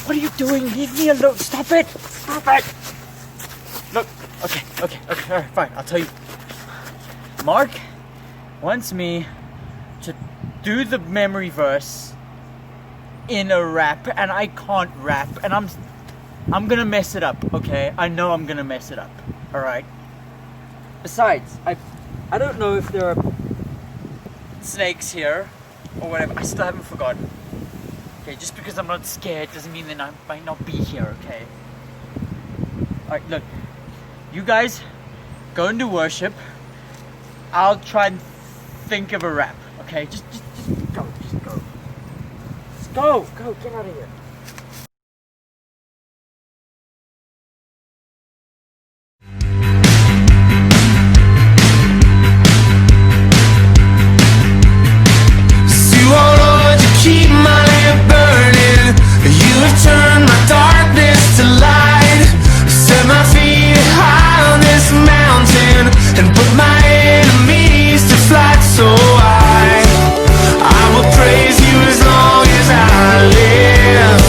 What are you doing? Leave me alone. Stop it. Stop it. Look. Okay. All right, fine. I'll tell you. Mark wants me to do the memory verse in a rap, and I can't rap, and I'm gonna mess it up, okay? I know I'm gonna mess it up, alright? Besides, I don't know if there are snakes here or whatever. I still haven't forgotten. Okay, just because I'm not scared doesn't mean that I might not be here, okay? Alright, look. You guys go and do worship. I'll try and think of a rap, okay? Just go, just go. Just go, get out of here. Keep my lamp burning. You have turned my darkness to light. Set my feet high on this mountain and put my enemies to flight. So I will praise you as long as I live.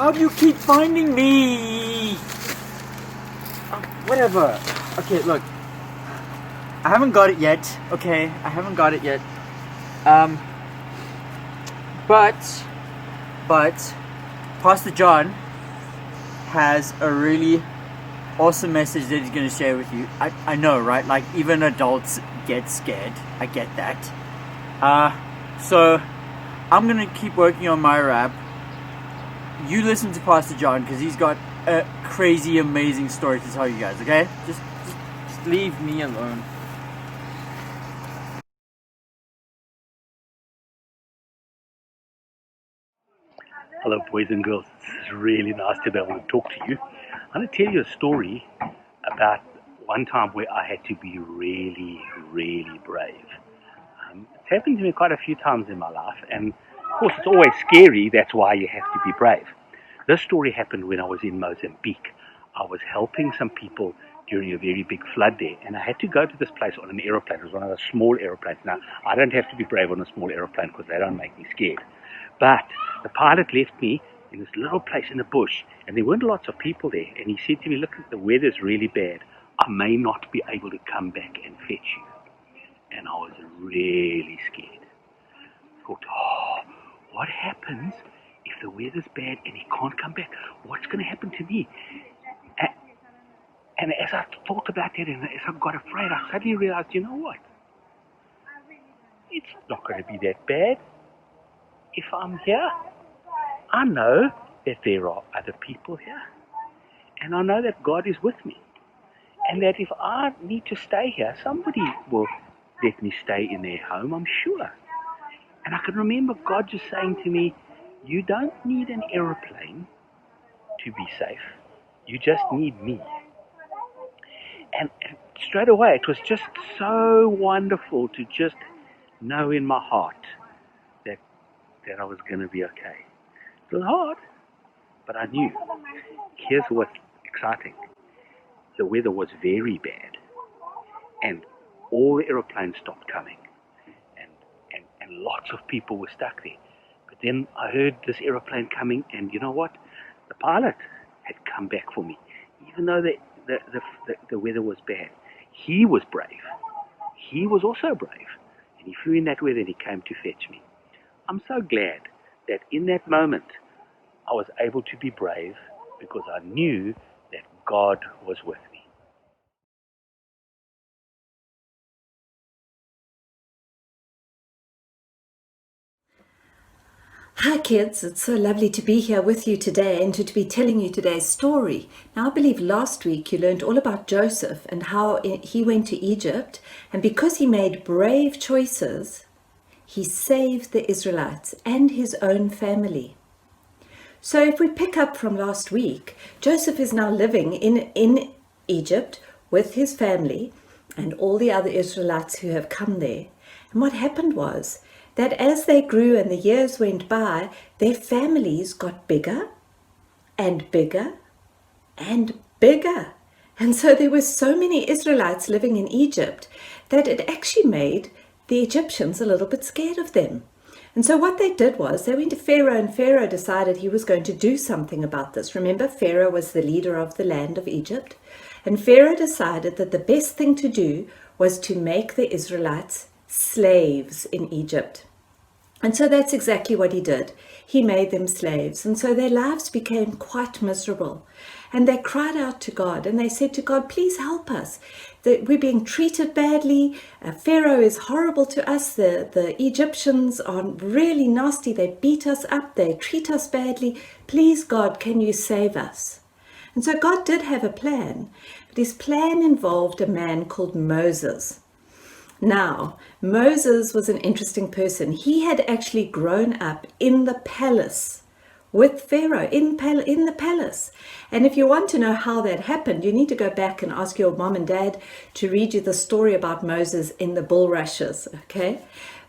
How do you keep finding me? Whatever. Okay, look. I haven't got it yet. Okay, I haven't got it yet. But Pastor John has a really awesome message that he's going to share with you. I know, right? Like, even adults get scared. I get that. So I'm going to keep working on my rap. You listen to Pastor John, because he's got a crazy, amazing story to tell you guys, okay? Just leave me alone. Hello, boys and girls. It's really nice to be able to talk to you. I'm going to tell you a story about one time where I had to be really, really brave. It's happened to me quite a few times in my life, and of course it's always scary. That's why you have to be brave. This story happened when I was in Mozambique. I was helping some people during a very big flood there, and I had to go to this place on an aeroplane. It was one of those small aeroplanes. Now, I don't have to be brave on a small aeroplane because they don't make me scared. But the pilot left me in this little place in the bush, and there weren't lots of people there. And he said to me, look, the weather's really bad. I may not be able to come back and fetch you. And I was really scared. I thought, what happens if the weather's bad and he can't come back? What's going to happen to me? And as I thought about that and as I got afraid, I suddenly realized, you know what? It's not going to be that bad. If I'm here, I know that there are other people here. And I know that God is with me. And that if I need to stay here, somebody will let me stay in their home, I'm sure. And I can remember God just saying to me, you don't need an aeroplane to be safe. You just need me. And straight away, it was just so wonderful to just know in my heart that I was going to be okay. It was hard, but I knew. Here's what's exciting. The weather was very bad, and all the aeroplanes stopped coming, and lots of people were stuck there. But then I heard this aeroplane coming, and you know what? The pilot had come back for me. Even though the weather was bad, he was brave. He was also brave, and he flew in that weather and he came to fetch me. I'm so glad that in that moment I was able to be brave because I knew that God was with me. Hi kids, it's so lovely to be here with you today and to be telling you today's story. Now I believe last week you learned all about Joseph and how he went to Egypt, and because he made brave choices, he saved the Israelites and his own family. So if we pick up from last week, Joseph is now living in Egypt with his family and all the other Israelites who have come there. And what happened was that as they grew and the years went by, their families got bigger and bigger and bigger. And so there were so many Israelites living in Egypt that it actually made the Egyptians a little bit scared of them. And so what they did was they went to Pharaoh, and Pharaoh decided he was going to do something about this. Remember, Pharaoh was the leader of the land of Egypt. And Pharaoh decided that the best thing to do was to make the Israelites slaves in Egypt. And so that's exactly what he did. He made them slaves. And so their lives became quite miserable. And they cried out to God, and they said to God, please help us. We're being treated badly. Pharaoh is horrible to us. The Egyptians are really nasty. They beat us up. They treat us badly. Please, God, can you save us? And so God did have a plan. But his plan involved a man called Moses. Now, Moses was an interesting person. He had actually grown up in the palace with Pharaoh, in the palace. And if you want to know how that happened, you need to go back and ask your mom and dad to read you the story about Moses in the bulrushes, okay?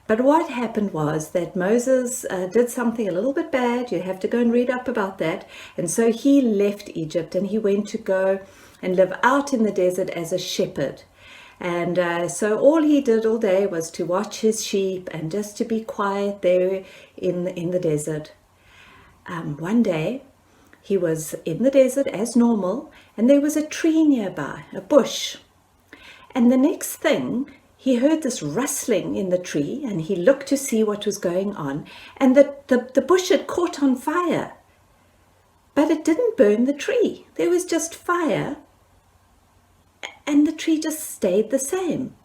But what happened was that Moses did something a little bit bad. You have to go and read up about that. And so he left Egypt and he went to go and live out in the desert as a shepherd. And so all he did all day was to watch his sheep and just to be quiet there in the desert. One day, he was in the desert as normal, and there was a tree nearby, a bush. And the next thing, he heard this rustling in the tree, and he looked to see what was going on, and the bush had caught on fire. But it didn't burn the tree. There was just fire, and the tree just stayed the same.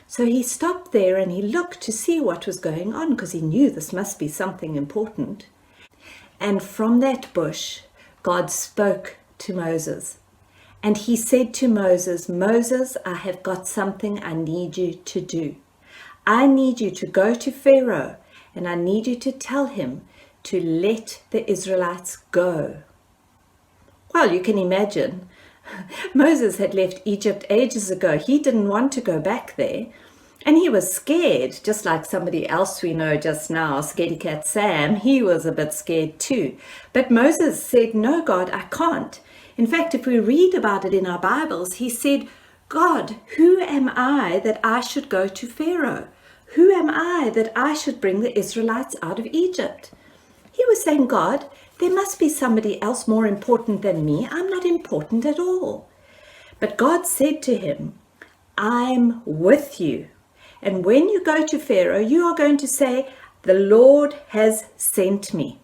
So he stopped there and he looked to see what was going on, because he knew this must be something important. And from that bush, God spoke to Moses. And he said to Moses, Moses, I have got something I need you to do. I need you to go to Pharaoh, and I need you to tell him to let the Israelites go. Well, you can imagine, Moses had left Egypt ages ago. He didn't want to go back there. And he was scared, just like somebody else we know just now, Scaredy Cat Sam. He was a bit scared too. But Moses said, no, God, I can't. In fact, if we read about it in our Bibles, he said, God, who am I that I should go to Pharaoh? Who am I that I should bring the Israelites out of Egypt? He was saying, God, there must be somebody else more important than me. I'm not important at all. But God said to him, I'm with you. And when you go to Pharaoh, you are going to say, the Lord has sent me.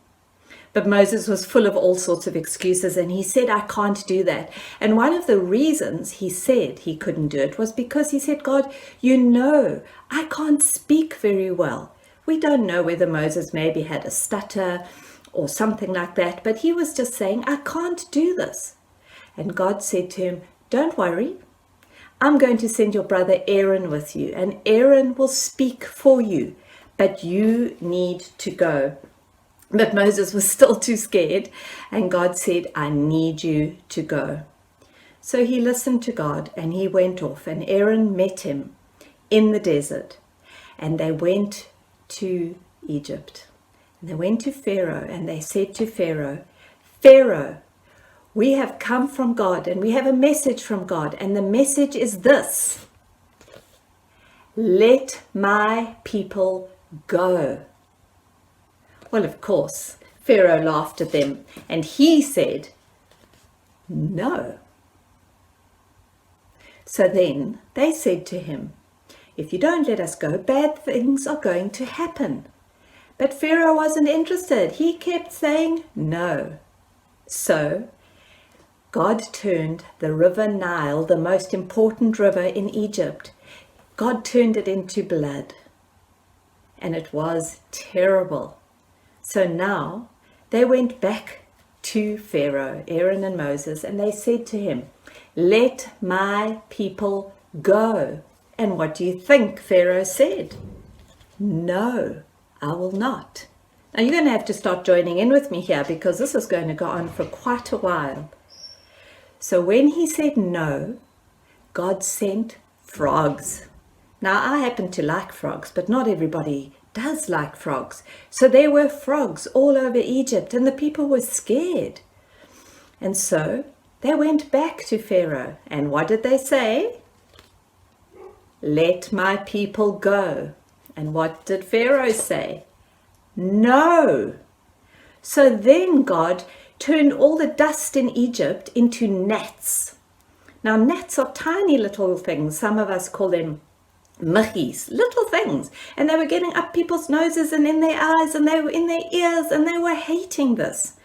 But Moses was full of all sorts of excuses, and he said, I can't do that. And one of the reasons he said he couldn't do it was because he said, God, you know, I can't speak very well. We don't know whether Moses maybe had a stutter or something like that, but he was just saying, I can't do this. And God said to him, don't worry. I'm going to send your brother Aaron with you, and Aaron will speak for you, but you need to go. But Moses was still too scared, and God said, I need you to go. So he listened to God, and he went off, and Aaron met him in the desert, and they went to Egypt. And they went to Pharaoh, and they said to Pharaoh, Pharaoh, we have come from God, and we have a message from God, and the message is this: let my people go. Well, of course, Pharaoh laughed at them, and he said, no. So then they said to him, if you don't let us go, bad things are going to happen. But Pharaoh wasn't interested. He kept saying no. So God turned the river Nile, the most important river in Egypt, God turned it into blood. And it was terrible. So now they went back to Pharaoh, Aaron and Moses, and they said to him, let my people go. And what do you think Pharaoh said? No, I will not. Now you're going to have to start joining in with me here, because this is going to go on for quite a while. So when he said no, God sent frogs. Now I happen to like frogs, but not everybody does like frogs. So there were frogs all over Egypt, and the people were scared. And so they went back to Pharaoh, and what did they say? Let my people go. And what did Pharaoh say? No. So then God turned all the dust in Egypt into gnats. Now gnats are tiny little things. Some of us call them muggies, little things. And they were getting up people's noses and in their eyes, and they were in their ears, and they were hating this.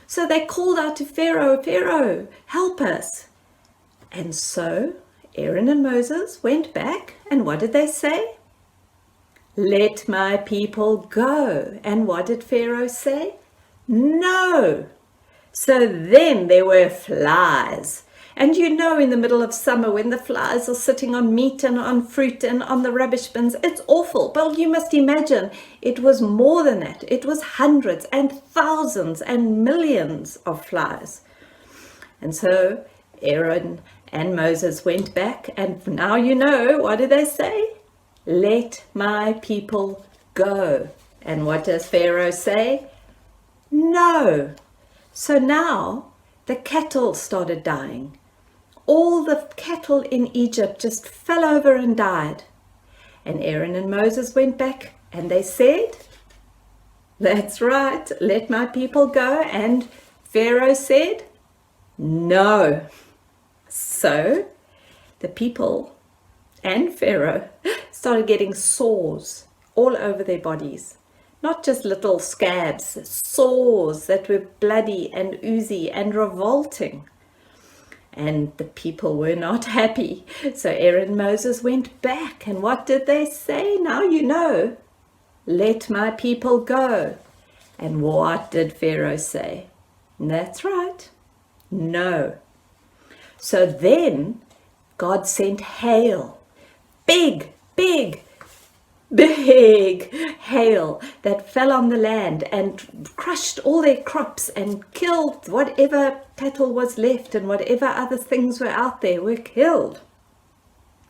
So they called out to Pharaoh, Pharaoh, help us. And so Aaron and Moses went back, and what did they say? Let my people go. And what did Pharaoh say? No. So then there were flies. And you know, in the middle of summer, when the flies are sitting on meat and on fruit and on the rubbish bins, it's awful. But you must imagine it was more than that. It was hundreds and thousands and millions of flies. And so Aaron and Moses went back, and now you know, what did they say? Let my people go. And what does Pharaoh say? No. So now the cattle started dying. All the cattle in Egypt just fell over and died. And Aaron and Moses went back, and they said, that's right, let my people go. And Pharaoh said, no. So the people and Pharaoh started getting sores all over their bodies. Not just little scabs, sores that were bloody and oozy and revolting. And the people were not happy. So Aaron and Moses went back. And what did they say? Now you know. Let my people go. And what did Pharaoh say? That's right. No. So then God sent hail. Big hail that fell on the land and crushed all their crops and killed whatever cattle was left, and whatever other things were out there were killed.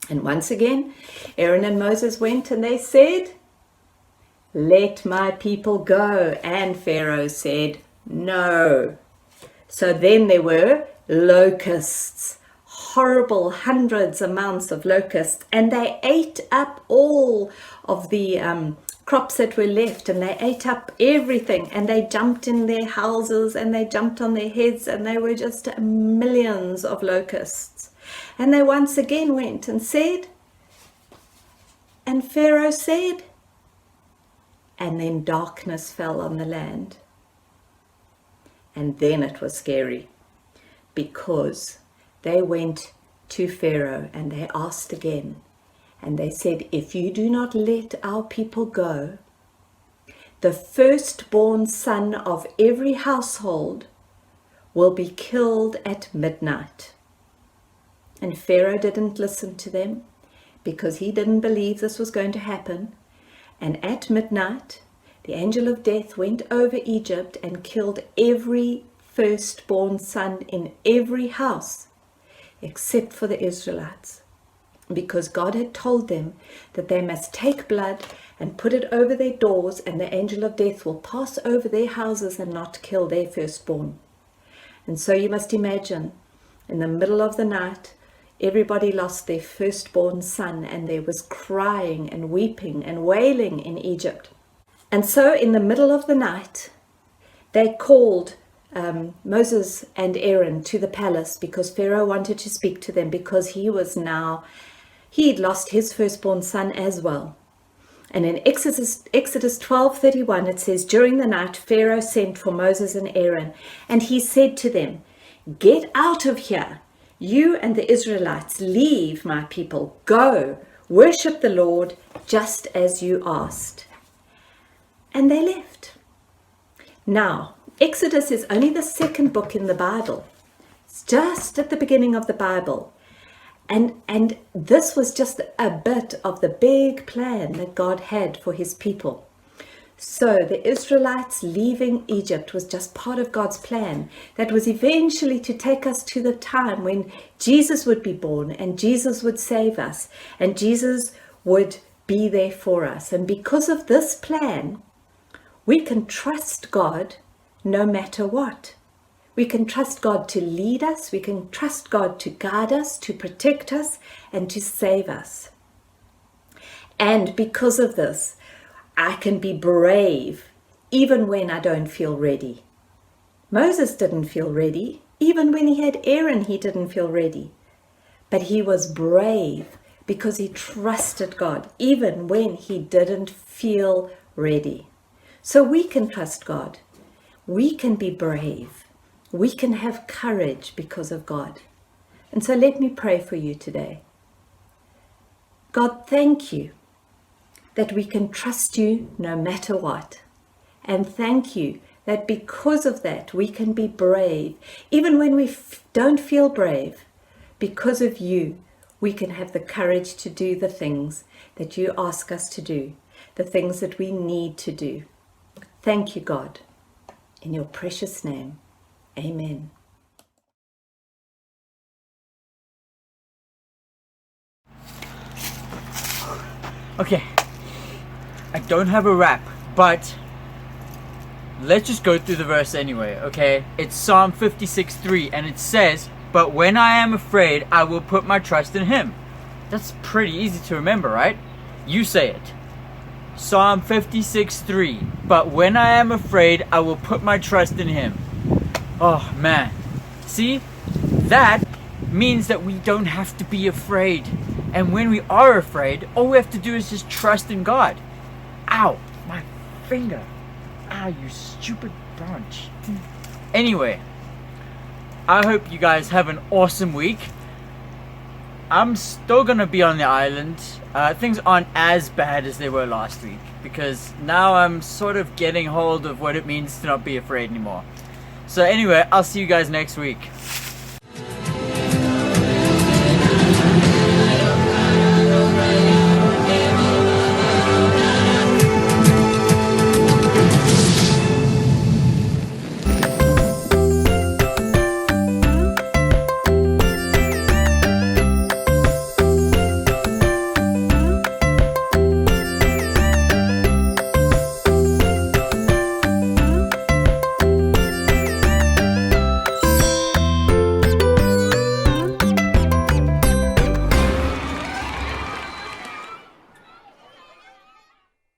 And once again, Aaron and Moses went and they said, let my people go. And Pharaoh said, no. So then there were locusts, horrible hundreds amounts of locusts, and they ate up all of the crops that were left, and they ate up everything, and they jumped in their houses and they jumped on their heads, and they were just millions of locusts. And they once again went and said, and Pharaoh said, and then darkness fell on the land. And then it was scary, because they went to Pharaoh and they asked again, and they said, if you do not let our people go, the firstborn son of every household will be killed at midnight. And Pharaoh didn't listen to them, because he didn't believe this was going to happen. And at midnight, the angel of death went over Egypt and killed every firstborn son in every house, except for the Israelites, because God had told them that they must take blood and put it over their doors, and the angel of death will pass over their houses and not kill their firstborn. And so you must imagine, in the middle of the night, everybody lost their firstborn son, and there was crying and weeping and wailing in Egypt. And so in the middle of the night, they called Moses and Aaron to the palace, because Pharaoh wanted to speak to them, because he'd lost his firstborn son as well. And in Exodus 12:31, it says, during the night Pharaoh sent for Moses and Aaron, and he said to them, get out of here, you and the Israelites, leave my people, go, worship the Lord just as you asked. And they left. Now, Exodus is only the second book in the Bible. It's just at the beginning of the Bible. And this was just a bit of the big plan that God had for his people. So the Israelites leaving Egypt was just part of God's plan that was eventually to take us to the time when Jesus would be born, and Jesus would save us, and Jesus would be there for us. And because of this plan, we can trust God no matter what. We can trust God to lead us. We can trust God to guide us, to protect us, and to save us. And because of this, I can be brave even when I don't feel ready. Moses didn't feel ready. Even when he had Aaron, he didn't feel ready. But he was brave because he trusted God even when he didn't feel ready. So we can trust God. We can be brave. We can have courage because of God. And so let me pray for you today. God, thank you that we can trust you no matter what. And thank you that because of that, we can be brave. Even when we don't feel brave, because of you, we can have the courage to do the things that you ask us to do, the things that we need to do. Thank you, God. In your precious name, amen. Okay, I don't have a rap, but let's just go through the verse anyway, okay? It's Psalm 56:3, and it says, but when I am afraid, I will put my trust in him. That's pretty easy to remember, right? You say it. Psalm 56:3, but when I am afraid, I will put my trust in him. Oh man, see, that means that we don't have to be afraid. And when we are afraid, all we have to do is just trust in God. Ow, my finger. Ow, you stupid branch. Anyway, I hope you guys have an awesome week. I'm still gonna be on the island. Things aren't as bad as they were last week, because now I'm sort of getting hold of what it means to not be afraid anymore. So anyway, I'll see you guys next week.